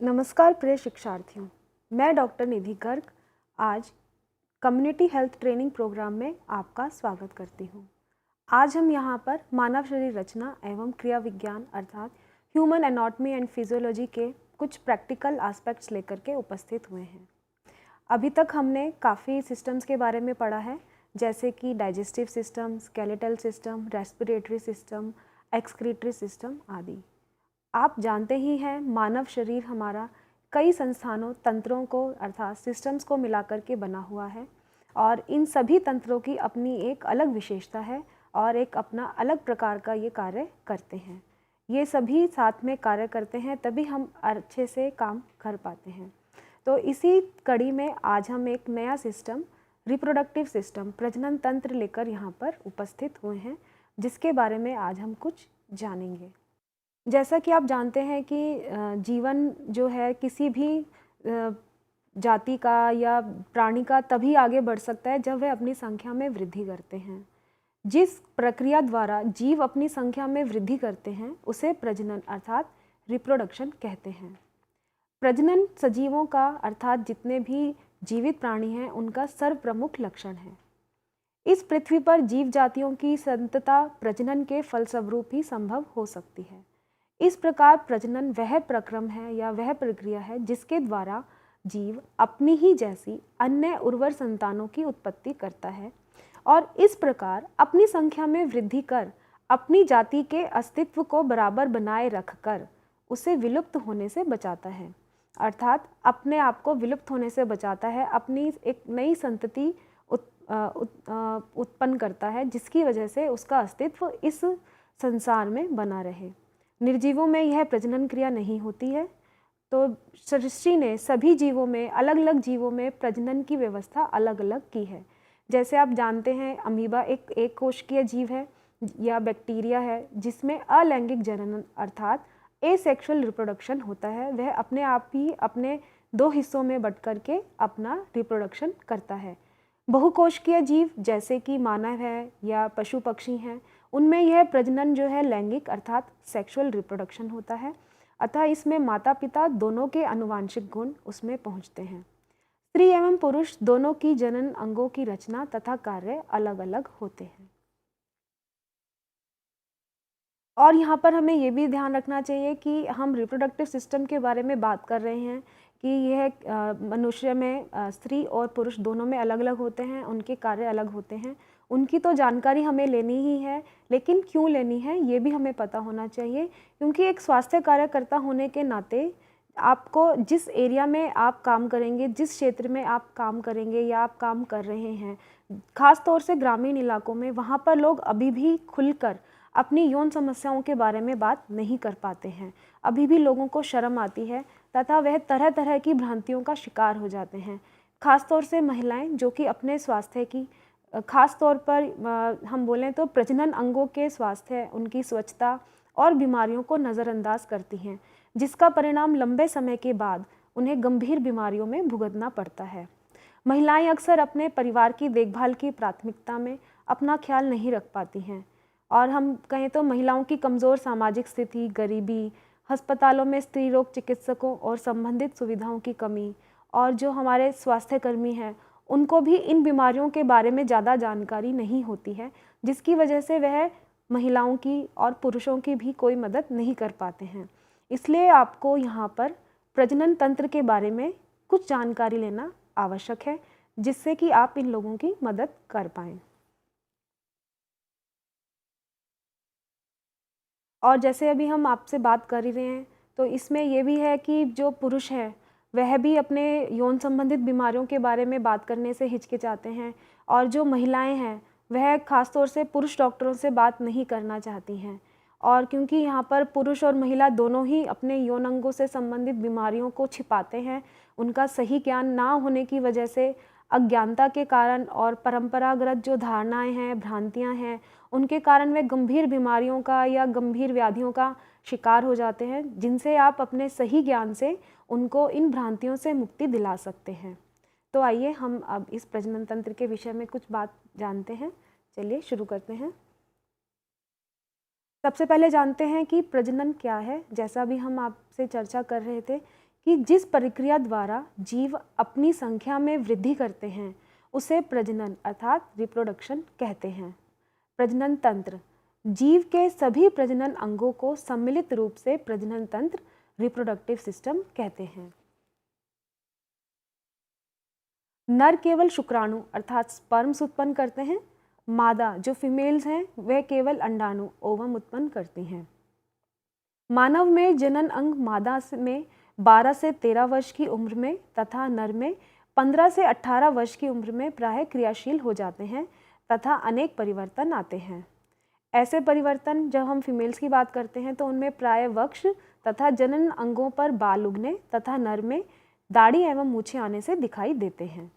नमस्कार प्रिय शिक्षार्थियों, मैं डॉक्टर निधि गर्ग आज कम्युनिटी हेल्थ ट्रेनिंग प्रोग्राम में आपका स्वागत करती हूँ। आज हम यहाँ पर मानव शरीर रचना एवं क्रिया विज्ञान अर्थात ह्यूमन एनाटॉमी एंड फिजियोलॉजी के कुछ प्रैक्टिकल एस्पेक्ट्स लेकर के उपस्थित हुए हैं। अभी तक हमने काफ़ी सिस्टम्स के बारे में पढ़ा है, जैसे कि digestive system, skeletal system, respiratory system, excretory system आदि। आप जानते ही हैं मानव शरीर हमारा कई संस्थानों तंत्रों को अर्थात सिस्टम्स को मिलाकर के बना हुआ है और इन सभी तंत्रों की अपनी एक अलग विशेषता है और एक अपना अलग प्रकार का ये कार्य करते हैं। ये सभी साथ में कार्य करते हैं तभी हम अच्छे से काम कर पाते हैं। तो इसी कड़ी में आज हम एक नया सिस्टम रिप्रोडक्टिव सिस्टम प्रजनन तंत्र लेकर यहाँ पर उपस्थित हुए हैं, जिसके बारे में आज हम कुछ जानेंगे। जैसा कि आप जानते हैं कि जीवन जो है किसी भी जाति का या प्राणी का तभी आगे बढ़ सकता है जब वह अपनी संख्या में वृद्धि करते हैं। जिस प्रक्रिया द्वारा जीव अपनी संख्या में वृद्धि करते हैं उसे प्रजनन अर्थात रिप्रोडक्शन कहते हैं। प्रजनन सजीवों का अर्थात जितने भी जीवित प्राणी हैं उनका सर्वप्रमुख लक्षण है। इस पृथ्वी पर जीव जातियों की संतता प्रजनन के फलस्वरूप ही संभव हो सकती है। इस प्रकार प्रजनन वह प्रक्रम है या वह प्रक्रिया है जिसके द्वारा जीव अपनी ही जैसी अन्य उर्वर संतानों की उत्पत्ति करता है और इस प्रकार अपनी संख्या में वृद्धि कर अपनी जाति के अस्तित्व को बराबर बनाए रखकर उसे विलुप्त होने से बचाता है, अर्थात अपने आप को विलुप्त होने से बचाता है, अपनी एक नई संतति उत्पन्न करता है जिसकी वजह से उसका अस्तित्व इस संसार में बना रहे। निर्जीवों में यह प्रजनन क्रिया नहीं होती है, तो सृष्टि ने सभी जीवों में अलग अलग जीवों में प्रजनन की व्यवस्था अलग अलग की है। जैसे आप जानते हैं अमीबा एक कोशिकीय जीव है या बैक्टीरिया है जिसमें अलैंगिक जनन अर्थात एसेक्सुअल रिप्रोडक्शन होता है। वह अपने आप ही अपने दो हिस्सों में बंट करके अपना रिप्रोडक्शन करता है। बहुकोशिकीय जीव जैसे कि मानव है या पशु पक्षी हैं, उनमें यह प्रजनन जो है लैंगिक अर्थात सेक्सुअल रिप्रोडक्शन होता है, अतः इसमें माता पिता दोनों के आनुवांशिक गुण उसमें पहुंचते हैं। स्त्री एवं पुरुष दोनों की जनन अंगों की रचना तथा कार्य अलग अलग होते हैं। और यहाँ पर हमें ये भी ध्यान रखना चाहिए कि हम रिप्रोडक्टिव सिस्टम के बारे में बात कर रहे हैं कि यह मनुष्य में स्त्री और पुरुष दोनों में अलग अलग होते हैं, उनके कार्य अलग होते हैं। उनकी तो जानकारी हमें लेनी ही है, लेकिन क्यों लेनी है ये भी हमें पता होना चाहिए, क्योंकि एक स्वास्थ्य कार्यकर्ता होने के नाते आपको जिस एरिया में आप काम करेंगे, जिस क्षेत्र में आप काम करेंगे या आप काम कर रहे हैं, खास तौर से ग्रामीण इलाकों में, वहाँ पर लोग अभी भी खुलकर अपनी यौन समस्याओं के बारे में बात नहीं कर पाते हैं। अभी भी लोगों को शर्म आती है तथा वह तरह तरह की भ्रांतियों का शिकार हो जाते हैं। खास तौर से महिलाएं जो कि अपने स्वास्थ्य की खास तौर पर हम बोलें तो प्रजनन अंगों के स्वास्थ्य, उनकी स्वच्छता और बीमारियों को नज़रअंदाज करती हैं, जिसका परिणाम लंबे समय के बाद उन्हें गंभीर बीमारियों में भुगतना पड़ता है। महिलाएं अक्सर अपने परिवार की देखभाल की प्राथमिकता में अपना ख्याल नहीं रख पाती हैं और हम कहें तो महिलाओं की कमज़ोर सामाजिक स्थिति, गरीबी, अस्पतालों में स्त्री रोग चिकित्सकों और संबंधित सुविधाओं की कमी और जो हमारे स्वास्थ्यकर्मी हैं उनको भी इन बीमारियों के बारे में ज़्यादा जानकारी नहीं होती है, जिसकी वजह से वह महिलाओं की और पुरुषों की भी कोई मदद नहीं कर पाते हैं। इसलिए आपको यहाँ पर प्रजनन तंत्र के बारे में कुछ जानकारी लेना आवश्यक है, जिससे कि आप इन लोगों की मदद कर पाएँ। और जैसे अभी हम आपसे बात कर ही रहे हैं, तो इसमें ये भी है कि जो पुरुष हैं वह भी अपने यौन संबंधित बीमारियों के बारे में बात करने से हिचकिचाते हैं और जो महिलाएं हैं वह खास तौर से पुरुष डॉक्टरों से बात नहीं करना चाहती हैं। और क्योंकि यहाँ पर पुरुष और महिला दोनों ही अपने यौन अंगों से संबंधित बीमारियों को छिपाते हैं, उनका सही ज्ञान ना होने की वजह से, अज्ञानता के कारण और परंपरागत जो धारणाएं हैं, भ्रांतियां हैं, उनके कारण वे गंभीर बीमारियों का या गंभीर व्याधियों का शिकार हो जाते हैं, जिनसे आप अपने सही ज्ञान से उनको इन भ्रांतियों से मुक्ति दिला सकते हैं। तो आइए हम अब इस प्रजनन तंत्र के विषय में कुछ बात जानते हैं। चलिए शुरू करते हैं। सबसे पहले जानते हैं कि प्रजनन क्या है। जैसा भी हम आपसे चर्चा कर रहे थे कि जिस प्रक्रिया द्वारा जीव अपनी संख्या में वृद्धि करते हैं उसे प्रजनन अर्थात रिप्रोडक्शन कहते हैं। प्रजनन तंत्र, जीव के सभी प्रजनन अंगों को सम्मिलित रूप से प्रजनन तंत्र रिप्रोडक्टिव सिस्टम कहते हैं। नर केवल शुक्राणु अर्थात स्पर्म्स उत्पन्न करते हैं, मादा जो फीमेल्स हैं वह केवल अंडाणु ओवम उत्पन्न करती हैं। मानव में जनन अंग मादा में 12 से 13 वर्ष की उम्र में तथा नर में 15 से 18 वर्ष की उम्र में प्रायः क्रियाशील हो जाते हैं तथा अनेक परिवर्तन आते हैं। ऐसे परिवर्तन जब हम फीमेल्स की बात करते हैं तो उनमें प्रायः वक्ष तथा जनन अंगों पर बाल उगने तथा नर में दाढ़ी एवं मूछें आने से दिखाई देते हैं।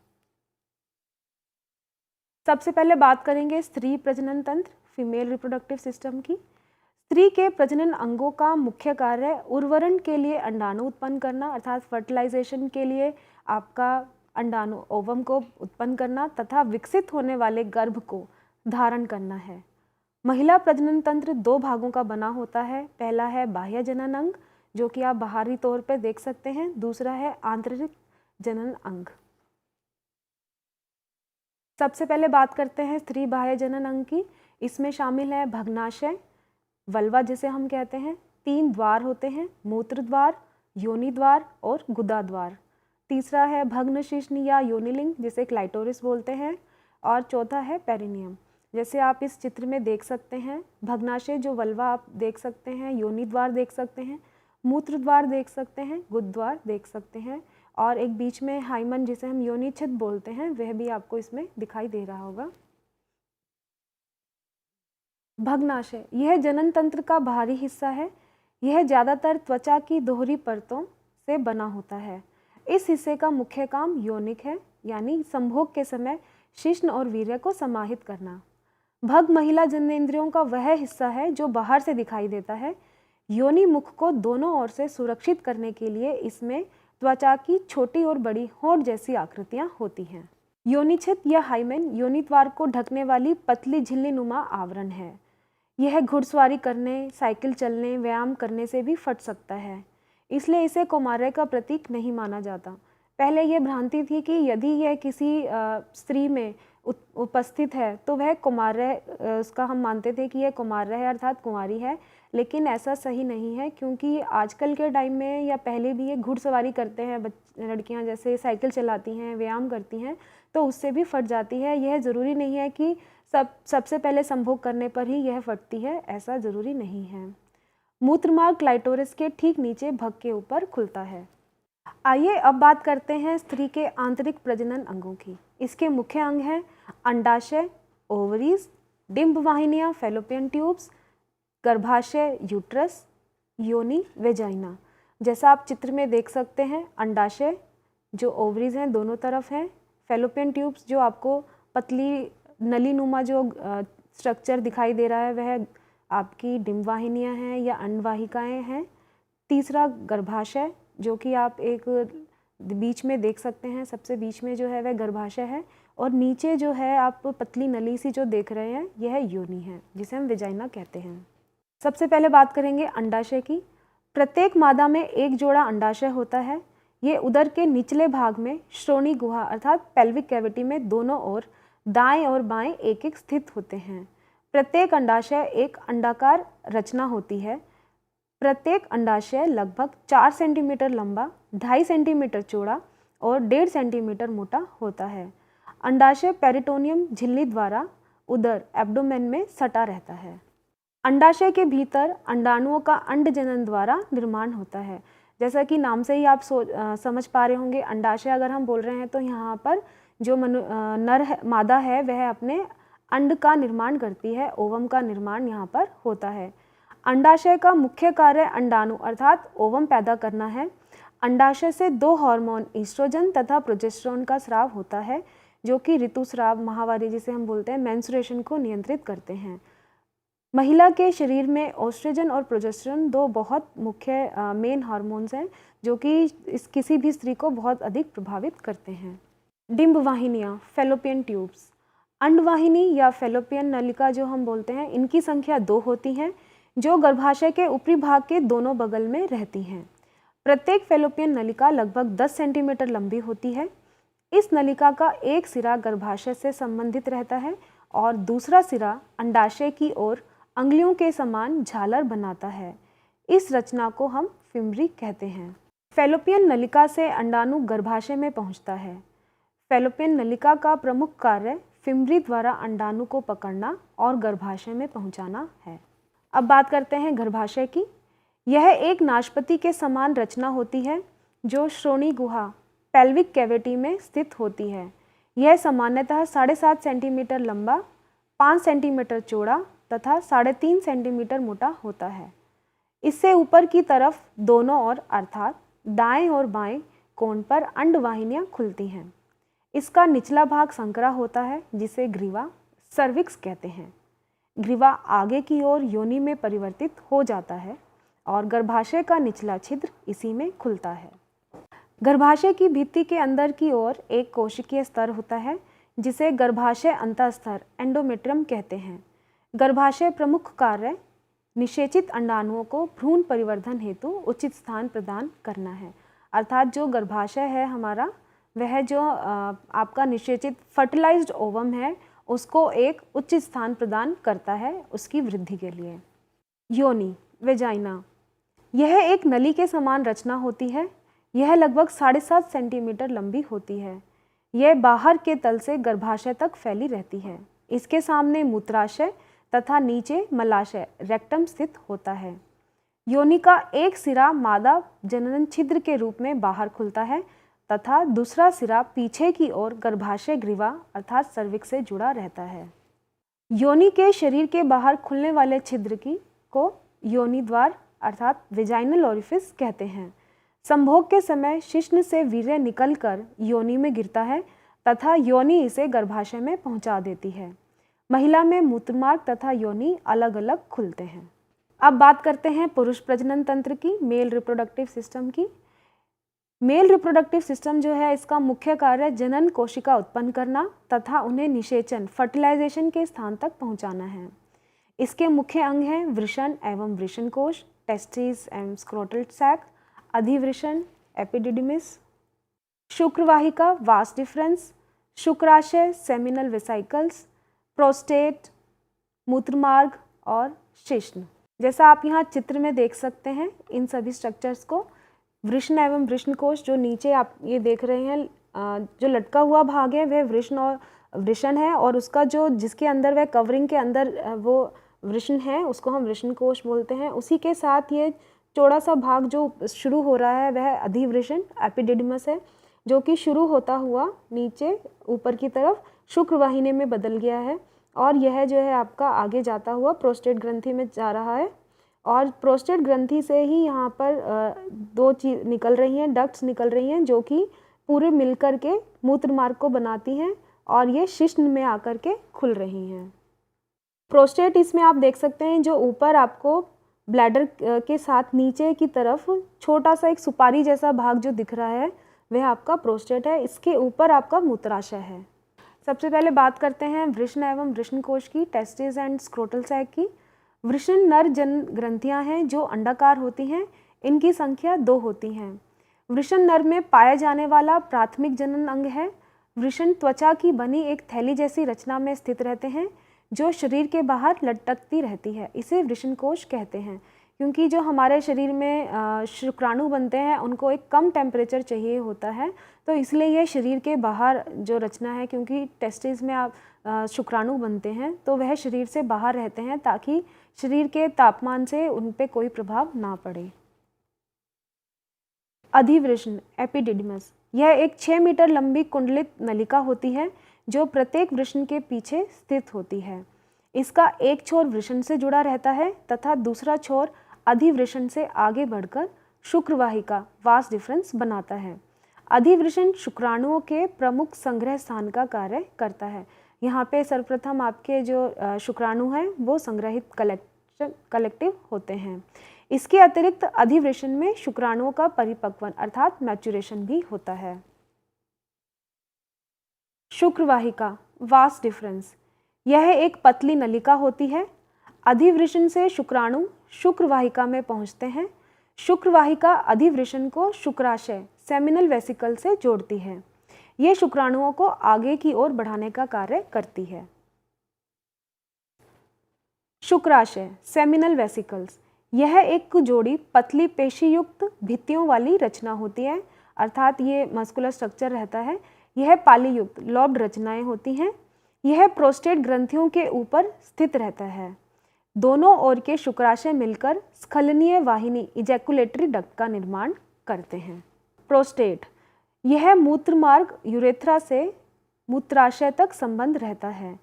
सबसे पहले बात करेंगे स्त्री प्रजनन तंत्र फीमेल रिप्रोडक्टिव सिस्टम की। स्त्री के प्रजनन अंगों का मुख्य कार्य उर्वरण के लिए अंडाणु उत्पन्न करना अर्थात फर्टिलाइजेशन के लिए आपका अंडाणु ओवम को उत्पन्न करना तथा विकसित होने वाले गर्भ को धारण करना है। महिला प्रजनन तंत्र 2 भागों का बना होता है। पहला है बाह्य जनन अंग जो कि आप बाहरी तौर पर देख सकते हैं, दूसरा है आंतरिक जनन अंग। सबसे पहले बात करते हैं स्त्री बाह्य जनन अंग की। इसमें शामिल है भग्नाशय, वल्वा जिसे हम कहते हैं, 3 द्वार होते हैं, मूत्र द्वार, योनि द्वार और गुदा द्वार। तीसरा है भग्न शिश्न या योनिलिंग जिसे क्लाइटोरिस बोलते हैं, और चौथा है पेरिनियम। जैसे आप इस चित्र में देख सकते हैं, भग्नाशय जो वल्वा आप देख सकते हैं, योनि द्वार देख सकते हैं, मूत्र द्वार देख सकते हैं, गुद द्वार देख सकते हैं, और एक बीच में हाइमन जिसे हम योनि छिद्र बोलते हैं वह भी आपको इसमें दिखाई दे रहा होगा। भग्नाशय यह जनन तंत्र का बाहरी हिस्सा है। यह ज़्यादातर त्वचा की दोहरी परतों से बना होता है। इस हिस्से का मुख्य काम योनिक है, यानी संभोग के समय शिश्न और वीर्य को समाहित करना। भग महिला जननेंद्रियों का वह हिस्सा है जो बाहर से दिखाई देता है। योनि मुख को दोनों ओर से सुरक्षित करने के लिए इसमें त्वचा की छोटी और बड़ी होंठ जैसी आकृतियां होती हैं। योनिछिद या हाइमेन योनि द्वार को ढकने वाली पतली झिल्ली नुमा आवरण है। यह घुड़सवारी करने, साइकिल चलने, व्यायाम करने से भी फट सकता है, इसलिए इसे कौमार्य का प्रतीक नहीं माना जाता। पहले यह भ्रांति थी कि यदि यह किसी स्त्री में उपस्थित है तो वह कौमार्य, उसका हम मानते थे कि यह कौमार्य है अर्थात कुंवारी है, लेकिन ऐसा सही नहीं है क्योंकि आजकल के टाइम में या पहले भी ये घुड़सवारी करते हैं लड़कियां, जैसे साइकिल चलाती हैं, व्यायाम करती हैं, तो उससे भी फट जाती है। यह ज़रूरी नहीं है कि सबसे पहले संभोग करने पर ही यह फटती है, ऐसा ज़रूरी नहीं है। मूत्रमार्ग क्लाइटोरिस के ठीक नीचे भग के ऊपर खुलता है। आइए अब बात करते हैं स्त्री के आंतरिक प्रजनन अंगों की। इसके मुख्य अंग हैं अंडाशय, ओवरीज, डिंब वाहिनियाँ, फैलोपियन ट्यूब्स, गर्भाशय, यूट्रस, योनि, वेजाइना। जैसा आप चित्र में देख सकते हैं, अंडाशय जो ओवरीज हैं दोनों तरफ हैं, फैलोपियन ट्यूब्स जो आपको पतली नलीनुमा जो स्ट्रक्चर दिखाई दे रहा है वह आपकी डिंब वाहिनियाँ हैं या अंडवाहिकाएँ हैं। तीसरा गर्भाशय जो कि आप एक बीच में देख सकते हैं, सबसे बीच में जो है वह गर्भाशय है, और नीचे जो है आप पतली नली सी जो देख रहे हैं यह योनि है जिसे हम वेजाइना कहते हैं। सबसे पहले बात करेंगे अंडाशय की। प्रत्येक मादा में एक जोड़ा अंडाशय होता है। ये उदर के निचले भाग में श्रोणि गुहा अर्थात पेल्विक कैविटी में दोनों ओर दाएं और बाएं एक एक स्थित होते हैं। प्रत्येक अंडाशय एक अंडाकार रचना होती है। प्रत्येक अंडाशय लगभग 4 सेंटीमीटर लंबा, 2.5 सेंटीमीटर चौड़ा और 1.5 सेंटीमीटर मोटा होता है। अंडाशय पेरिटोनियम झिल्ली द्वारा उदर एब्डोमेन में सटा रहता है। अंडाशय के भीतर अंडाणुओं का अंडजनन द्वारा निर्माण होता है। जैसा कि नाम से ही आप समझ पा रहे होंगे, अंडाशय अगर हम बोल रहे हैं तो यहाँ पर जो मादा है वह अपने अंड का निर्माण करती है, ओवम का निर्माण यहाँ पर होता है। अंडाशय का मुख्य कार्य अंडाणु अर्थात ओवम पैदा करना है। अंडाशय से 2 हार्मोन ईस्ट्रोजन तथा प्रोजेस्टेरोन का स्राव होता है जो कि ऋतुस्राव, माहवारी जिसे हम बोलते हैं, मेंस्ट्रुएशन को नियंत्रित करते हैं। महिला के शरीर में ओस्ट्रोजन और प्रोजेस्टेरोन 2 बहुत मुख्य मेन हार्मोन्स हैं जो कि किसी भी स्त्री को बहुत अधिक प्रभावित करते हैं। डिंब वाहिनियाँ, फैलोपियन ट्यूब्स। अंडवाहिनी या फैलोपियन नलिका जो हम बोलते हैं, इनकी संख्या 2 होती हैं जो गर्भाशय के ऊपरी भाग के दोनों बगल में रहती हैं। प्रत्येक फैलोपियन नलिका लगभग 10 सेंटीमीटर लंबी होती है। इस नलिका का एक सिरा गर्भाशय से संबंधित रहता है और दूसरा सिरा अंडाशय की ओर अंगुलियों के समान झालर बनाता है। इस रचना को हम फिमरी कहते हैं। फैलोपियन नलिका से अंडाणु गर्भाशय में पहुंचता है। फैलोपियन नलिका का प्रमुख कार्य फिमरी द्वारा अंडाणु को पकड़ना और गर्भाशय में पहुंचाना है। अब बात करते हैं गर्भाशय की। यह एक नाशपाती के समान रचना होती है जो श्रोणि गुहा पेल्विक कैविटी में स्थित होती है। यह सामान्यतः 7.5 सेंटीमीटर लंबा, 5 सेंटीमीटर चौड़ा तथा 3.5 सेंटीमीटर मोटा होता है। इससे ऊपर की तरफ दोनों ओर अर्थात दाएं और बाएं कोण पर अंडवाहिनियां खुलती हैं। इसका निचला भाग संकरा होता है जिसे ग्रीवा सर्विक्स कहते हैं। ग्रीवा आगे की ओर योनि में परिवर्तित हो जाता है और गर्भाशय का निचला छिद्र इसी में खुलता है। गर्भाशय की भित्ति के अंदर की ओर एक कोशिकीय स्तर होता है जिसे गर्भाशय अंतःस्तर एंडोमेट्रियम कहते हैं। गर्भाशय प्रमुख कार्य निषेचित अंडाणुओं को भ्रूण परिवर्धन हेतु उचित स्थान प्रदान करना है। अर्थात जो गर्भाशय है हमारा, वह जो आपका निषेचित फर्टिलाइज्ड ओवम है उसको एक उचित स्थान प्रदान करता है उसकी वृद्धि के लिए। योनि वेजाइना, यह एक नली के समान रचना होती है। यह लगभग 7.5 सेंटीमीटर लंबी होती है। यह बाहर के तल से गर्भाशय तक फैली रहती है। इसके सामने मूत्राशय तथा नीचे मलाशय रेक्टम स्थित होता है। योनि का एक सिरा मादा जनन छिद्र के रूप में बाहर खुलता है तथा दूसरा सिरा पीछे की ओर गर्भाशय ग्रीवा अर्थात सर्विक्स से जुड़ा रहता है। योनि के शरीर के बाहर खुलने वाले छिद्र को योनि द्वार अर्थात वेजाइनल ओरिफिस कहते हैं। संभोग के समय शिश्न से वीर्य निकलकर योनि में गिरता है तथा योनि इसे गर्भाशय में पहुंचा देती है। महिला में मूत्रमार्ग तथा योनि अलग अलग खुलते हैं। अब बात करते हैं पुरुष प्रजनन तंत्र की, मेल रिप्रोडक्टिव सिस्टम की। मेल रिप्रोडक्टिव सिस्टम जो है इसका मुख्य कार्य जनन कोशिका उत्पन्न करना तथा उन्हें निषेचन फर्टिलाइजेशन के स्थान तक पहुंचाना है। इसके मुख्य अंग हैं वृषण एवं वृषण कोश, टेस्टिस एवं स्क्रोटल सैक, अधिवृषण एपिडिडिमिस, शुक्रवाहिका वास डिफरेंस, शुक्राशय सेमिनल वेसिकल्स, प्रोस्टेट, मूत्रमार्ग और शिश्न। जैसा आप यहाँ चित्र में देख सकते हैं इन सभी स्ट्रक्चर्स को। वृषण एवं वृषण कोश जो नीचे आप ये देख रहे हैं, जो लटका हुआ भाग है वह वृषण और वृषण है और उसका जो जिसके अंदर वह कवरिंग के अंदर वो वृषण है उसको हम वृषण कोश बोलते हैं। उसी के साथ ये चौड़ा सा भाग जो शुरू हो रहा है वह अधिवृषण एपिडिडिमस है जो कि शुरू होता हुआ नीचे ऊपर की तरफ शुक्रवाहिनी में बदल गया है और यह जो है आपका आगे जाता हुआ प्रोस्टेट ग्रंथि में जा रहा है और प्रोस्टेट ग्रंथि से ही यहाँ पर दो चीज निकल रही हैं, डक्ट्स निकल रही हैं जो कि पूरे मिलकर के मूत्र मार्ग को बनाती हैं और ये शिश्न में आकर के खुल रही हैं। प्रोस्टेट इसमें आप देख सकते हैं जो ऊपर आपको ब्लैडर के साथ नीचे की तरफ छोटा सा एक सुपारी जैसा भाग जो दिख रहा है वह आपका प्रोस्टेट है। इसके ऊपर आपका मूत्राशय है। सबसे पहले बात करते हैं वृषण एवं वृषण कोश की, टेस्टिस एंड स्क्रोटल सैक की। वृषण नर जनन ग्रंथियां हैं जो अंडाकार होती हैं। इनकी संख्या 2 होती हैं। वृषण नर में पाया जाने वाला प्राथमिक जनन अंग है। वृषण त्वचा की बनी एक थैली जैसी रचना में स्थित रहते हैं जो शरीर के बाहर लटकती रहती है। इसे वृषण कोश कहते हैं क्योंकि जो हमारे शरीर में शुक्राणु बनते हैं उनको एक कम टेम्परेचर चाहिए होता है, तो इसलिए ये शरीर के बाहर जो रचना है, क्योंकि टेस्टिस में आप शुक्राणु बनते हैं तो वह शरीर से बाहर रहते हैं ताकि शरीर के तापमान से उन पे कोई प्रभाव ना पड़े। अधिवृषण एपिडिडिमस, यह एक 6 मीटर लंबी कुंडलित नलिका होती है जो प्रत्येक वृषण के पीछे स्थित होती है। इसका एक छोर वृषण से जुड़ा रहता है तथा दूसरा छोर अधिवृषण से आगे बढ़कर शुक्रवाहिका वास डिफरेंस बनाता है। अधिवृषण शुक्राणुओं के प्रमुख संग्रह स्थान का कार्य करता है। यहाँ पे सर्वप्रथम आपके जो शुक्राणु हैं वो संग्रहित कलेक्टिव होते हैं। इसके अतिरिक्त अधिवृषण में शुक्राणुओं का परिपक्वन अर्थात मैच्योरेशन भी होता है। शुक्रवाहिका वास डिफरेंस, यह एक पतली नलिका होती है। अधिवृषण से शुक्राणु शुक्रवाहिका में पहुंचते हैं। शुक्रवाहिका अधिवृषण को शुक्राशय सेमिनल वेसिकल से जोड़ती है। ये शुक्राणुओं को आगे की ओर बढ़ाने का कार्य करती है। शुक्राशय सेमिनल वेसिकल्स, यह एक जोड़ी पतली पेशीयुक्त भित्तियों वाली रचना होती है, अर्थात ये मस्कुलर स्ट्रक्चर रहता है। यह पालीयुक्त लॉब्ड रचनाएं होती हैं। यह प्रोस्टेट ग्रंथियों के ऊपर स्थित रहता है। दोनों ओर के शुक्राशय मिलकर स्खलनीय वाहिनी इजैकुलेटरी डक्ट का निर्माण करते हैं। प्रोस्टेट, यह मूत्रमार्ग यूरेथ्रा से मूत्राशय तक संबंध रहता है।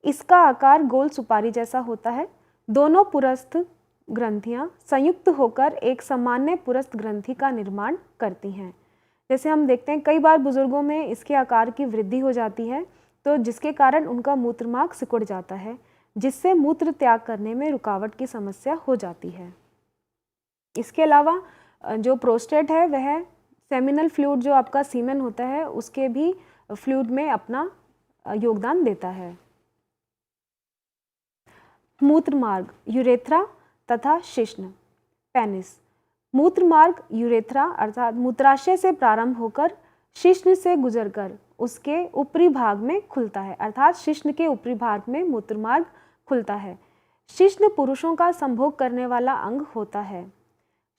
इसका आकार गोल सुपारी जैसा होता है। दोनों पुरस्थ ग्रंथियां संयुक्त होकर एक सामान्य पुरस्थ ग्रंथि का निर्माण करती हैं। जैसे हम देखते हैं कई बार बुजुर्गों में इसके आकार की वृद्धि हो जाती है, तो जिसके कारण उनका मूत्रमार्ग सिकुड़ जाता है, जिससे मूत्र त्याग करने में रुकावट की समस्या हो जाती है। इसके अलावा जो प्रोस्टेट है वह सेमिनल फ्लूइड जो आपका सीमेन होता है उसके भी फ्लूइड में अपना योगदान देता है। मूत्रमार्ग यूरेथ्रा तथा शिश्न पेनिस। मूत्रमार्ग यूरेथ्रा अर्थात मूत्राशय से प्रारंभ होकर शिश्न से गुजरकर उसके ऊपरी भाग में खुलता है, अर्थात शिश्न के ऊपरी भाग में मूत्रमार्ग खुलता है। शिश्न पुरुषों का संभोग करने वाला अंग होता है।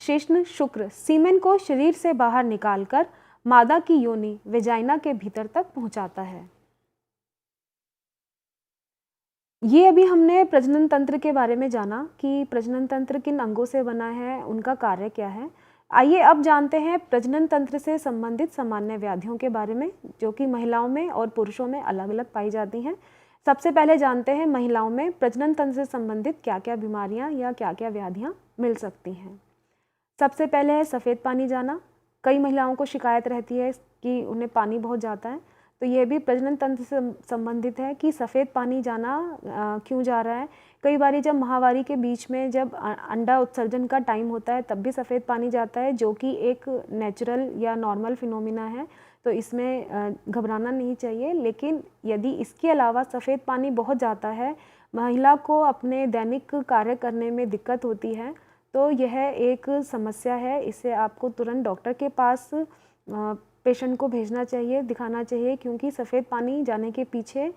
शिश्न शुक्र सीमेन को शरीर से बाहर निकालकर मादा की योनि वेजाइना के भीतर तक पहुंचाता है। ये अभी हमने प्रजनन तंत्र के बारे में जाना कि प्रजनन तंत्र किन अंगों से बना है, उनका कार्य क्या है। आइए अब जानते हैं प्रजनन तंत्र से संबंधित सामान्य व्याधियों के बारे में, जो कि महिलाओं में और पुरुषों में अलग अलग पाई जाती हैं। सबसे पहले जानते हैं महिलाओं में प्रजनन तंत्र से संबंधित क्या क्या बीमारियां या क्या क्या व्याधियां मिल सकती हैं। सबसे पहले है सफ़ेद पानी जाना। कई महिलाओं को शिकायत रहती है कि उन्हें पानी बहुत जाता है, तो यह भी प्रजनन तंत्र से संबंधित है कि सफ़ेद पानी जाना क्यों जा रहा है। कई बार जब माहवारी के बीच में जब अंडा उत्सर्जन का टाइम होता है तब भी सफ़ेद पानी जाता है, जो कि एक नेचुरल या नॉर्मल फिनोमिना है, तो इसमें घबराना नहीं चाहिए। लेकिन यदि इसके अलावा सफ़ेद पानी बहुत जाता है, महिला को अपने दैनिक कार्य करने में दिक्कत होती है, तो यह एक समस्या है। इसे आपको तुरंत डॉक्टर के पास पेशेंट को भेजना चाहिए, दिखाना चाहिए, क्योंकि सफ़ेद पानी जाने के पीछे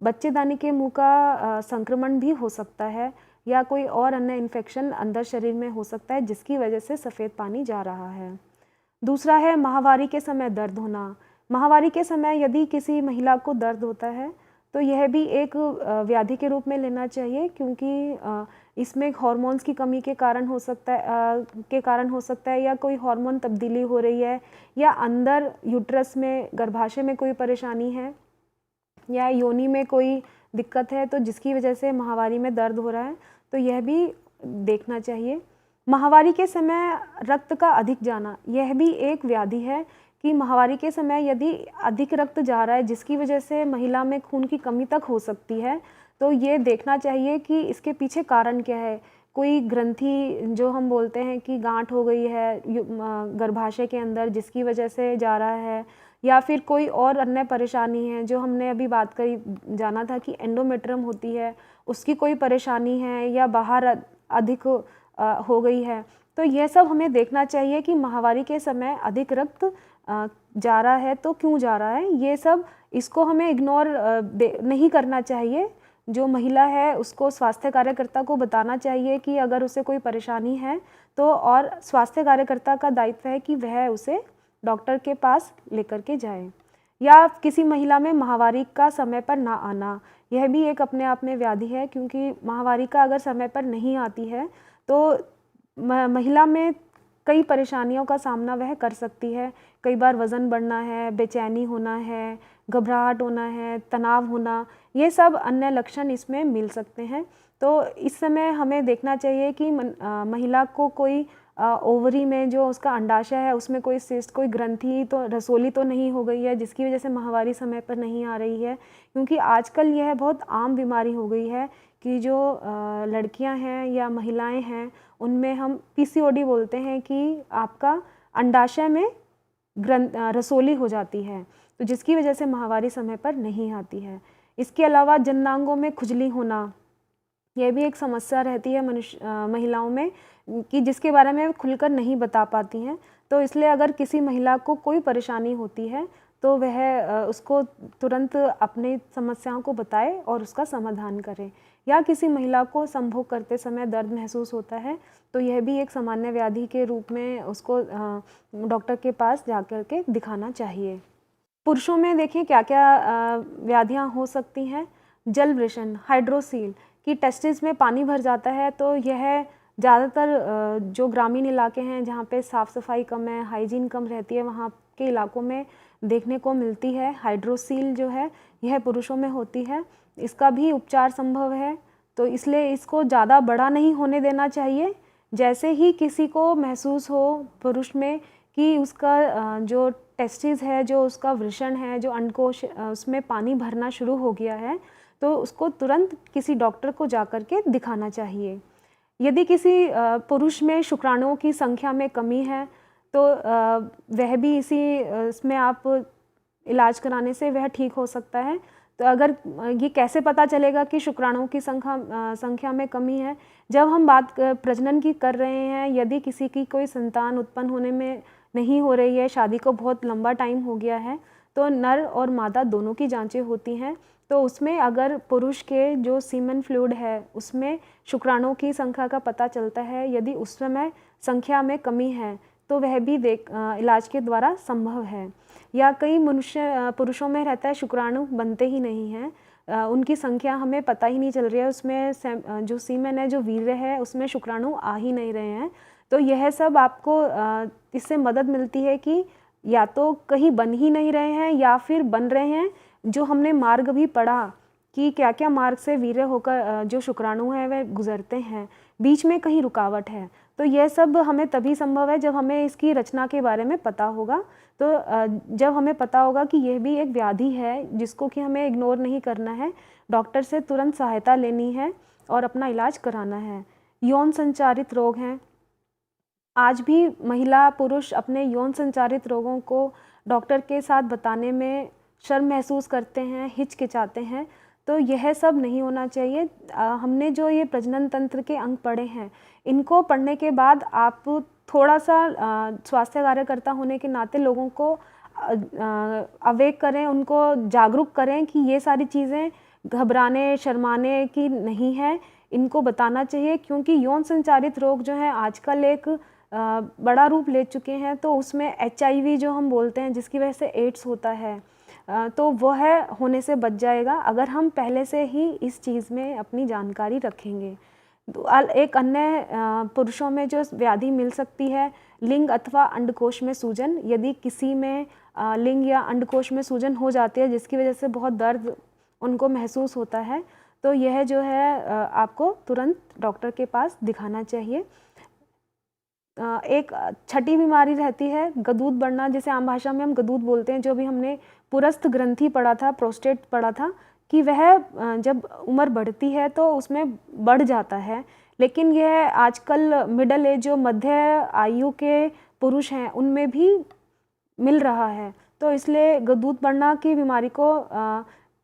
बच्चेदानी के मुंह का संक्रमण भी हो सकता है या कोई और अन्य इन्फेक्शन अंदर शरीर में हो सकता है, जिसकी वजह से सफ़ेद पानी जा रहा है। दूसरा है माहवारी के समय दर्द होना। माहवारी के समय यदि किसी महिला को दर्द होता है तो यह भी एक व्याधि के रूप में लेना चाहिए, क्योंकि इसमें हार्मोन्स की कमी के कारण हो सकता है या कोई हार्मोन तब्दीली हो रही है, या अंदर यूट्रस में गर्भाशय में कोई परेशानी है या योनि में कोई दिक्कत है, तो जिसकी वजह से माहवारी में दर्द हो रहा है, तो यह भी देखना चाहिए। माहवारी के समय रक्त का अधिक जाना, यह भी एक व्याधि है कि माहवारी के समय यदि अधिक रक्त जा रहा है जिसकी वजह से महिला में खून की कमी तक हो सकती है, तो ये देखना चाहिए कि इसके पीछे कारण क्या है। कोई ग्रंथि जो हम बोलते हैं कि गांठ हो गई है गर्भाशय के अंदर जिसकी वजह से जा रहा है, या फिर कोई और अन्य परेशानी है जो हमने अभी बात करी, जाना था कि एंडोमेट्रियम होती है, उसकी कोई परेशानी है या बाहर अधिक हो गई है, तो यह सब हमें देखना चाहिए कि माहवारी के समय अधिक रक्त जा रहा है तो क्यों जा रहा है। ये सब इसको हमें इग्नोर नहीं करना चाहिए। जो महिला है उसको स्वास्थ्य कार्यकर्ता को बताना चाहिए कि अगर उसे कोई परेशानी है तो, और स्वास्थ्य कार्यकर्ता का दायित्व है कि वह उसे डॉक्टर के पास लेकर के जाए। या किसी महिला में माहवारी का समय पर ना आना, यह भी एक अपने आप में व्याधि है, क्योंकि माहवारी का अगर समय पर नहीं आती है तो महिला में कई परेशानियों का सामना वह कर सकती है। कई बार वज़न बढ़ना है, बेचैनी होना है, घबराहट होना है, तनाव होना, ये सब अन्य लक्षण इसमें मिल सकते हैं। तो इस समय हमें देखना चाहिए कि महिला को कोई ओवरी में जो उसका अंडाशय है उसमें कोई सिस्ट, कोई ग्रंथि तो रसोली तो नहीं हो गई है जिसकी वजह से माहवारी समय पर नहीं आ रही है। क्योंकि आजकल यह बहुत आम बीमारी हो गई है कि जो लड़कियां हैं या महिलाएं हैं उनमें हम पीसीओडी बोलते हैं कि आपका अंडाशय में रसोली हो जाती है, तो जिसकी वजह से माहवारी समय पर नहीं आती है। इसके अलावा जननांगों में खुजली होना, यह भी एक समस्या रहती है महिलाओं में कि जिसके बारे में खुलकर नहीं बता पाती हैं। तो इसलिए अगर किसी महिला को कोई परेशानी होती है तो वह उसको तुरंत अपनी समस्याओं को बताए और उसका समाधान करे। या किसी महिला को संभोग करते समय दर्द महसूस होता है तो यह भी एक सामान्य व्याधि के रूप में उसको डॉक्टर के पास जाकर के दिखाना चाहिए। पुरुषों में देखिए क्या क्या व्याधियाँ हो सकती हैं। जल वृषण, हाइड्रोसील कि टेस्टिस में पानी भर जाता है, तो यह ज़्यादातर जो ग्रामीण इलाके हैं जहाँ पे साफ़ सफाई कम है, हाइजीन कम रहती है, वहाँ के इलाकों में देखने को मिलती है। हाइड्रोसील जो है यह पुरुषों में होती है, इसका भी उपचार संभव है, तो इसलिए इसको ज़्यादा बड़ा नहीं होने देना चाहिए। जैसे ही किसी को महसूस हो पुरुष में कि उसका जो टेस्टिस है, जो उसका वृषण है, जो अंडकोश उसमें पानी भरना शुरू हो गया है, तो उसको तुरंत किसी डॉक्टर को जाकर के दिखाना चाहिए। यदि किसी पुरुष में शुक्राणुओं की संख्या में कमी है तो वह भी इसमें आप इलाज कराने से वह ठीक हो सकता है। तो अगर ये कैसे पता चलेगा कि शुक्राणुओं की संख्या में कमी है? जब हम बात प्रजनन की कर रहे हैं, यदि किसी की कोई संतान उत्पन्न होने में नहीं हो रही है, शादी को बहुत लंबा टाइम हो गया है, तो नर और मादा दोनों की जांचें होती हैं। तो उसमें अगर पुरुष के जो सीमेन फ्लूइड है उसमें शुक्राणुओं की संख्या का पता चलता है, यदि उस समय संख्या में कमी है तो वह भी इलाज के द्वारा संभव है। या कई पुरुषों में रहता है शुक्राणु बनते ही नहीं हैं, उनकी संख्या हमें पता ही नहीं चल रही है, उसमें जो सीमेन है, जो वीर्य है, उसमें शुक्राणु आ ही नहीं रहे हैं। तो यह सब आपको इससे मदद मिलती है कि या तो कहीं बन ही नहीं रहे हैं या फिर बन रहे हैं। जो हमने मार्ग भी पढ़ा कि क्या क्या मार्ग से वीर्य होकर जो शुक्राणु हैं वह गुजरते हैं, बीच में कहीं रुकावट है, तो यह सब हमें तभी संभव है जब हमें इसकी रचना के बारे में पता होगा। तो जब हमें पता होगा कि यह भी एक व्याधि है जिसको कि हमें इग्नोर नहीं करना है, डॉक्टर से तुरंत सहायता लेनी है और अपना इलाज कराना है। यौन संचारित रोग हैं, आज भी महिला पुरुष अपने यौन संचारित रोगों को डॉक्टर के साथ बताने में शर्म महसूस करते हैं, हिचकिचाते हैं, तो यह सब नहीं होना चाहिए। हमने जो ये प्रजनन तंत्र के अंग पढ़े हैं, इनको पढ़ने के बाद आप थोड़ा सा स्वास्थ्य कार्यकर्ता होने के नाते लोगों को अवेक करें, उनको जागरूक करें कि ये सारी चीज़ें घबराने शर्माने की नहीं है, इनको बताना चाहिए। क्योंकि यौन संचारित रोग जो हैं आजकल एक बड़ा रूप ले चुके हैं, तो उसमें HIV जो हम बोलते हैं, जिसकी वजह से एड्स होता है, तो वह होने से बच जाएगा अगर हम पहले से ही इस चीज़ में अपनी जानकारी रखेंगे। एक अन्य पुरुषों में जो व्याधि मिल सकती है, लिंग अथवा अंडकोश में सूजन। यदि किसी में लिंग या अंडकोश में सूजन हो जाती है जिसकी वजह से बहुत दर्द उनको महसूस होता है, तो यह जो है आपको तुरंत डॉक्टर के पास दिखाना चाहिए। एक छठी बीमारी रहती है गदूद बढ़ना, जिसे आम भाषा में हम गदूद बोलते हैं। जो भी हमने पुरस्थ ग्रंथि पढ़ा था, प्रोस्टेट पढ़ा था, कि वह जब उम्र बढ़ती है तो उसमें बढ़ जाता है, लेकिन यह आजकल मिडल एज जो मध्य आयु के पुरुष हैं उनमें भी मिल रहा है। तो इसलिए गदूद बढ़ना की बीमारी को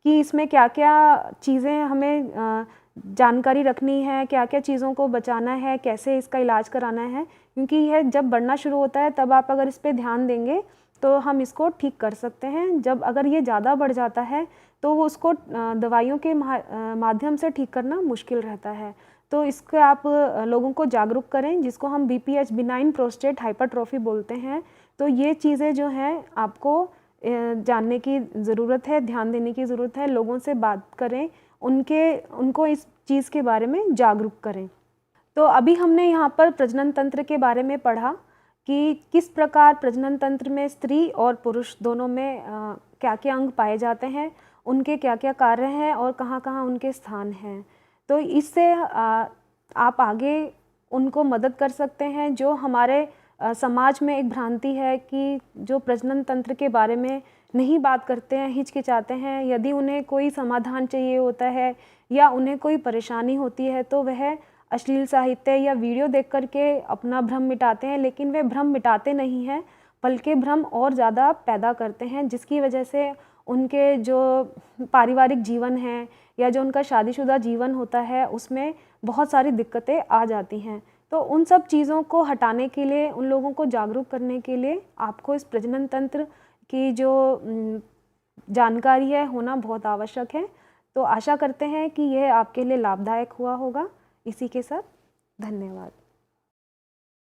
कि इसमें क्या क्या चीज़ें हमें जानकारी रखनी है, क्या क्या चीज़ों को बचाना है, कैसे इसका इलाज कराना है, क्योंकि यह जब बढ़ना शुरू होता है तब आप अगर इस पर ध्यान देंगे तो हम इसको ठीक कर सकते हैं। जब अगर ये ज़्यादा बढ़ जाता है तो वो उसको दवाइयों के माध्यम से ठीक करना मुश्किल रहता है। तो इसके आप लोगों को जागरूक करें, जिसको हम BPH बिनाइन प्रोस्टेट हाइपरट्रॉफी बोलते हैं। तो ये चीज़ें जो हैं आपको जानने की ज़रूरत है, ध्यान देने की ज़रूरत है। लोगों से बात करें, उनको इस चीज़ के बारे में जागरूक करें। तो अभी हमने यहाँ पर प्रजनन तंत्र के बारे में पढ़ा कि किस प्रकार प्रजनन तंत्र में स्त्री और पुरुष दोनों में क्या क्या अंग पाए जाते हैं, उनके क्या क्या कार्य हैं और कहाँ कहाँ उनके स्थान हैं। तो इससे आप आगे उनको मदद कर सकते हैं। जो हमारे समाज में एक भ्रांति है कि जो प्रजनन तंत्र के बारे में नहीं बात करते हैं, हिचकिचाते हैं, यदि उन्हें कोई समाधान चाहिए होता है या उन्हें कोई परेशानी होती है तो वह अश्लील साहित्य या वीडियो देख करके अपना भ्रम मिटाते हैं, लेकिन वे भ्रम मिटाते नहीं हैं, बल्कि भ्रम और ज़्यादा पैदा करते हैं, जिसकी वजह से उनके जो पारिवारिक जीवन है या जो उनका शादीशुदा जीवन होता है उसमें बहुत सारी दिक्कतें आ जाती हैं। तो उन सब चीज़ों को हटाने के लिए, उन लोगों को जागरूक करने के लिए आपको इस प्रजनन तंत्र की जो जानकारी है होना बहुत आवश्यक है। तो आशा करते हैं कि यह आपके लिए लाभदायक हुआ होगा। इसी के साथ धन्यवाद।